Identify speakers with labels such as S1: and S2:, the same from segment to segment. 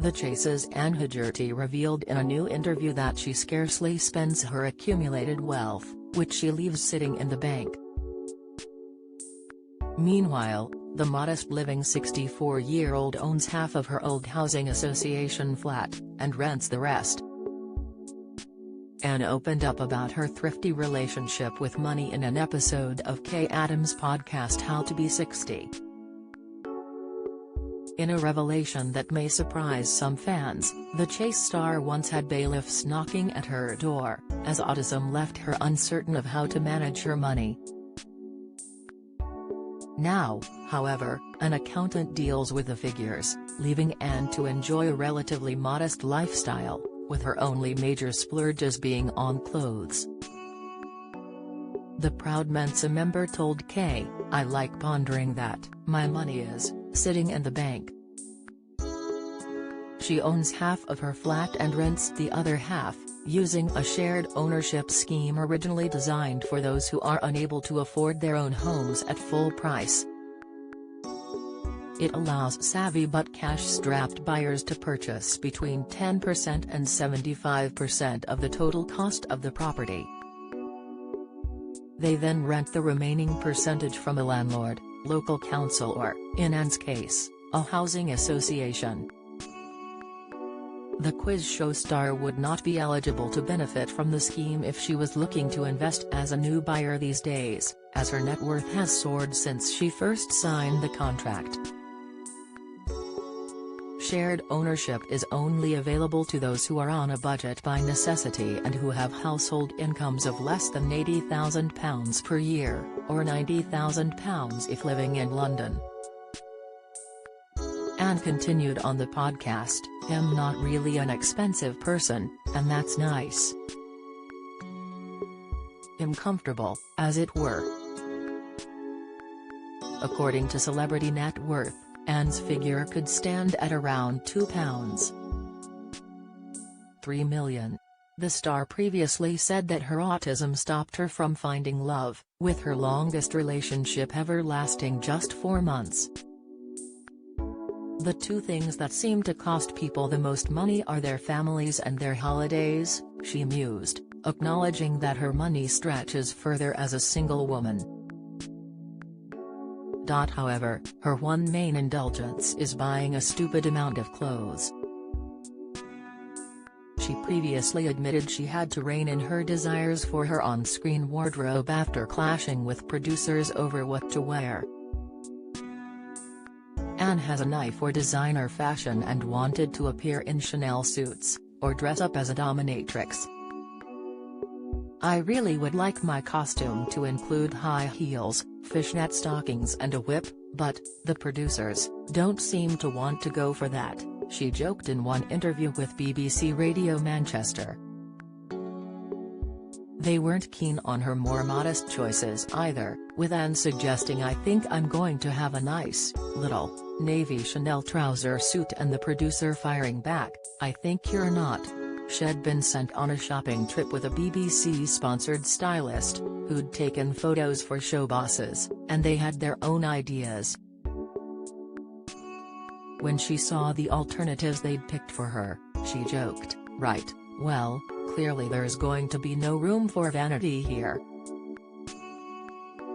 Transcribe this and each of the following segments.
S1: The Chase's Anne Hegerty revealed in a new interview that she scarcely spends her accumulated wealth, which she leaves sitting in the bank. Meanwhile, the modest-living 64-year-old owns half of her old housing association flat, and rents the rest. Anne opened up about her thrifty relationship with money in an episode of Kay Adams' podcast How to Be 60. In a revelation that may surprise some fans, the Chase star once had bailiffs knocking at her door, as autism left her uncertain of how to manage her money. Now, however, an accountant deals with the figures, leaving Anne to enjoy a relatively modest lifestyle, with her only major splurges being on clothes. The proud Mensa member told Kay, "I like pondering that, my money is sitting in the bank." She owns half of her flat and rents the other half, using a shared ownership scheme originally designed for those who are unable to afford their own homes at full price. It allows savvy but cash-strapped buyers to purchase between 10% and 75% of the total cost of the property. They then rent the remaining percentage from a landlord, local council or, in Anne's case, a housing association. The quiz show star would not be eligible to benefit from the scheme if she was looking to invest as a new buyer these days, as her net worth has soared since she first signed the contract. Shared ownership is only available to those who are on a budget by necessity and who have household incomes of less than £80,000 per year, or £90,000 if living in London. Anne continued on the podcast, "I'm not really an expensive person, and that's nice. I'm comfortable, as it were." According to Celebrity Net Worth, Anne's figure could stand at around £2.3 million. The star previously said that her autism stopped her from finding love, with her longest relationship ever lasting just 4 months. "The two things that seem to cost people the most money are their families and their holidays," she mused, acknowledging that her money stretches further as a single woman. However, her one main indulgence is buying a stupid amount of clothes. She previously admitted she had to rein in her desires for her on-screen wardrobe after clashing with producers over what to wear. Anne has an eye for designer fashion and wanted to appear in Chanel suits, or dress up as a dominatrix. "I really would like my costume to include high heels, fishnet stockings and a whip, but the producers don't seem to want to go for that," she joked in one interview with BBC Radio Manchester. They weren't keen on her more modest choices either, with Anne suggesting, "I think I'm going to have a nice, little, navy Chanel trouser suit," and the producer firing back, "I think you're not." She'd been sent on a shopping trip with a BBC-sponsored stylist, who'd taken photos for show bosses, and they had their own ideas. When she saw the alternatives they'd picked for her, she joked, "Right, well, clearly there's going to be no room for vanity here."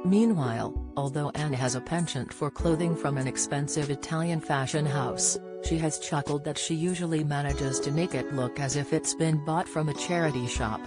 S1: Meanwhile, although Anne has a penchant for clothing from an expensive Italian fashion house, she has chuckled that she usually manages to make it look as if it's been bought from a charity shop.